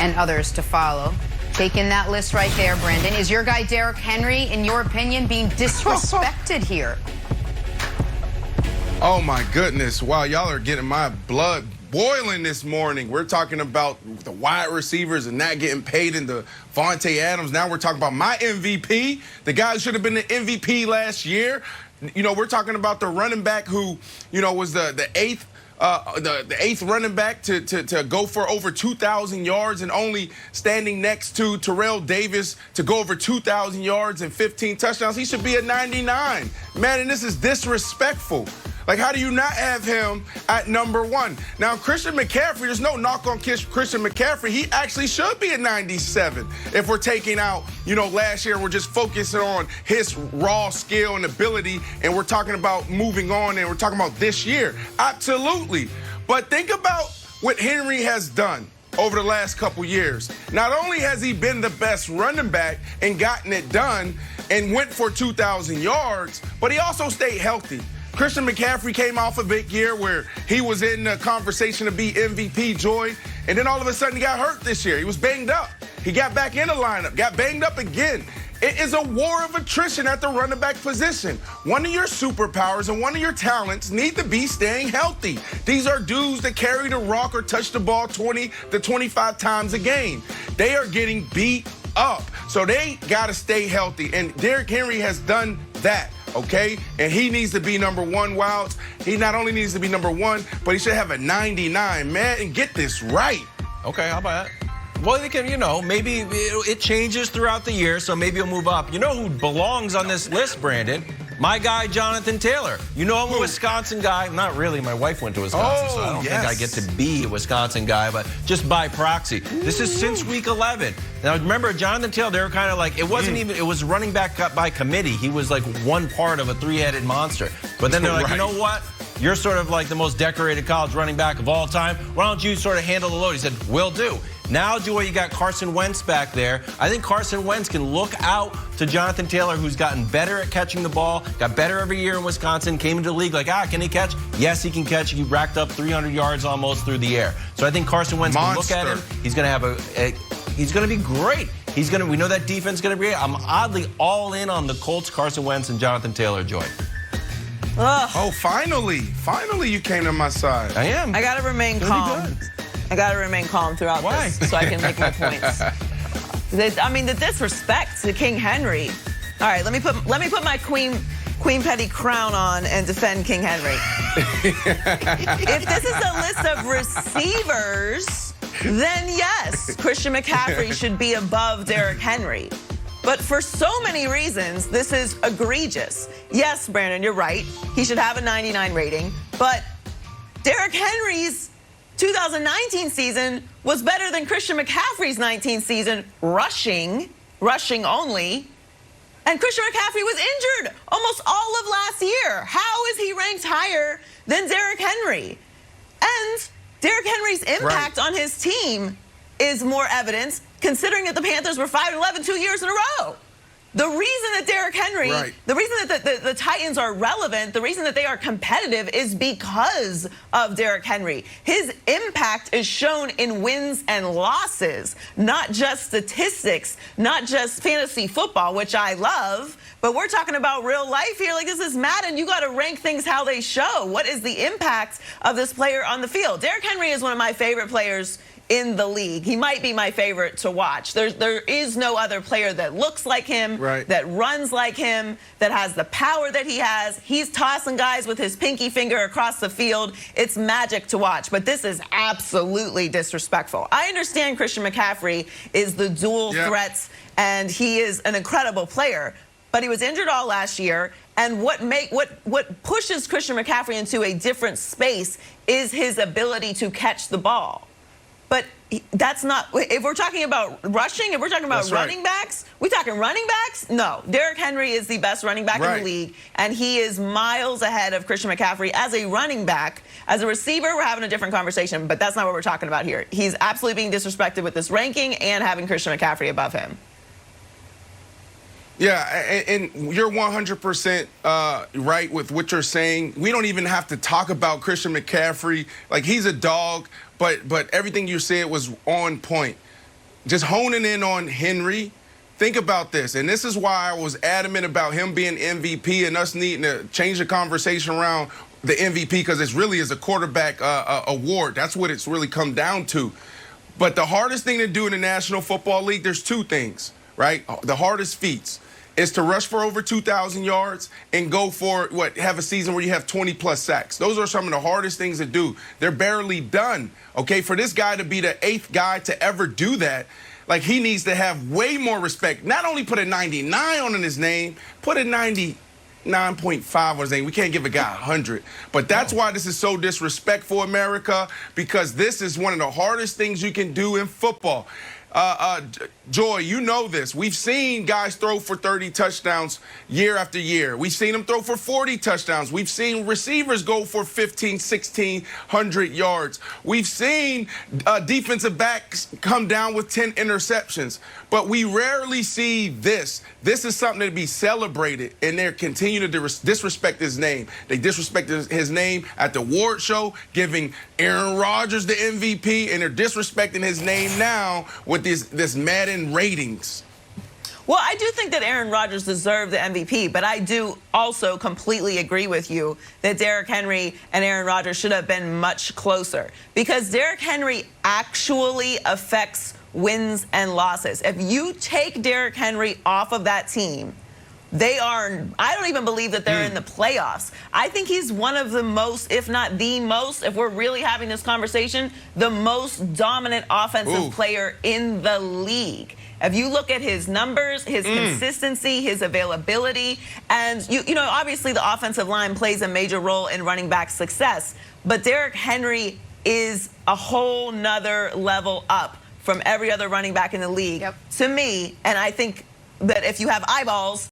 and others to follow. Take in that list right there, Brandon. Is your guy Derrick Henry, in your opinion, being disrespected here? Oh, my goodness. Wow, y'all are getting my blood boiling this morning. We're talking about the wide receivers and not getting paid in the Vontae Adams. Now we're talking about my MVP, the guy who should have been the MVP last year. You know, we're talking about the running back who, you know, was the eighth running back to go for over 2,000 yards and only standing next to Terrell Davis to go over 2,000 yards and 15 touchdowns. He should be at 99. Man, and this is disrespectful. Like, how do you not have him at number one? Now, Christian McCaffrey, there's no knock on Christian McCaffrey. He actually should be at 97 if we're taking out, you know, last year we're just focusing on his raw skill and ability, and we're talking about moving on, and we're talking about this year. Absolutely. But think about what Henry has done over the last couple years. Not only has he been the best running back and gotten it done and went for 2,000 yards, but he also stayed healthy. Christian McCaffrey came off a big year where he was in the conversation to be MVP, Joy, and then all of a sudden he got hurt this year. He was banged up. He got back in the lineup, got banged up again. It is a war of attrition at the running back position. One of your superpowers and one of your talents need to be staying healthy. These are dudes that carry the rock or touch the ball 20 to 25 times a game. They are getting beat up, so they got to stay healthy, and Derrick Henry has done that. Okay, and he needs to be number one, Wilds. He not only needs to be number one, but he should have a 99, man, and get this right. Okay, how about that? Well, they can, you know, maybe it changes throughout the year, so maybe he'll move up. You know who belongs on this list, Brandon? My guy, Jonathan Taylor. You know, I'm a Wisconsin guy. Not really. My wife went to Wisconsin, so I don't think I get to be a Wisconsin guy, but just by proxy. This is since week 11. Now, remember, Jonathan Taylor, they were kind of like, it wasn't even, it was running back by committee. He was like one part of a three-headed monster. But then they're like, you know what? You're sort of like the most decorated college running back of all time. Why don't you sort of handle the load? He said, will do. Now, Joy, you got Carson Wentz back there. I think Carson Wentz can look out to Jonathan Taylor, who's gotten better at catching the ball, got better every year in Wisconsin, came into the league like, can he catch? Yes, he can catch. He racked up 300 yards almost through the air. So I think Carson Wentz can look at him. He's going to have he's going to be great. We know that defense is going to be great. I'm oddly all in on the Colts, Carson Wentz, and Jonathan Taylor, Joy. Ugh. Oh, finally you came to my side. I am. I got to remain calm. I got to remain calm throughout this so I can make my points. I mean, the disrespect to King Henry. All right, let me put my Queen Petty crown on and defend King Henry. If this is a list of receivers, then yes, Christian McCaffrey should be above Derrick Henry. But for so many reasons, this is egregious. Yes, Brandon, you're right. He should have a 99 rating. But Derrick Henry's 2019 season was better than Christian McCaffrey's 19 season rushing only. And Christian McCaffrey was injured almost all of last year. How is he ranked higher than Derrick Henry? And Derrick Henry's impact on his team is more evidence, considering that the Panthers were 5-11 2 years in a row. The reason that Derrick Henry, the reason that the Titans are relevant, the reason that they are competitive is because of Derrick Henry. His impact is shown in wins and losses, not just statistics, not just fantasy football, which I love, but we're talking about real life here. Like, this is Madden. You got to rank things how they show. What is the impact of this player on the field? Derrick Henry is one of my favorite players in the league. He might be my favorite to watch. There is no other player that looks like him, that runs like him, that has the power that he has. He's tossing guys with his pinky finger across the field. It's magic to watch, but this is absolutely disrespectful. I understand Christian McCaffrey is the dual threats, and he is an incredible player, but he was injured all last year, and what pushes Christian McCaffrey into a different space is his ability to catch the ball. But that's not, if we're talking about rushing, if we're talking about running backs, we talking running backs? No. Derrick Henry is the best running back in the league, and he is miles ahead of Christian McCaffrey as a running back. As a receiver, we're having a different conversation, but that's not what we're talking about here. He's absolutely being disrespected with this ranking and having Christian McCaffrey above him. Yeah, and you're 100% right with what you're saying. We don't even have to talk about Christian McCaffrey. Like, he's a dog, but everything you said was on point. just honing in on Henry. Think about this, and this is why I was adamant about him being MVP and us needing to change the conversation around the MVP, because it really is a quarterback award. That's what it's really come down to. But the hardest thing to do in the National Football League, there's two things, right? The hardest feats is to rush for over 2,000 yards and go for, have a season where you have 20-plus sacks. Those are some of the hardest things to do. They're barely done, okay? For this guy to be the 8th guy to ever do that, like, he needs to have way more respect. Not only put a 99 on his name, put a 99.5 on his name. We can't give a guy 100. But that's why this is so disrespectful, America, because this is one of the hardest things you can do in football. Joy, you know this. We've seen guys throw for 30 touchdowns year after year. We've seen them throw for 40 touchdowns. We've seen receivers go for 1,500, 1,600 yards. We've seen defensive backs come down with 10 interceptions. But we rarely see this. This is something to be celebrated, and they're continuing to disrespect his name. They disrespected his name at the award show, giving Aaron Rodgers the MVP, and they're disrespecting his name now with this Madden ratings. Well, I do think that Aaron Rodgers deserved the MVP, but I do also completely agree with you that Derrick Henry and Aaron Rodgers should have been much closer, because Derrick Henry actually affects wins and losses. If you take Derrick Henry off of that team, I don't even believe that they're in the playoffs. I think he's one of the most, if not the most, if we're really having this conversation, the most dominant offensive player in the league. If you look at his numbers, his consistency, his availability, and you know, obviously the offensive line plays a major role in running back success, but Derrick Henry is a whole nother level up from every other running back in the league to me, and I think that if you have eyeballs,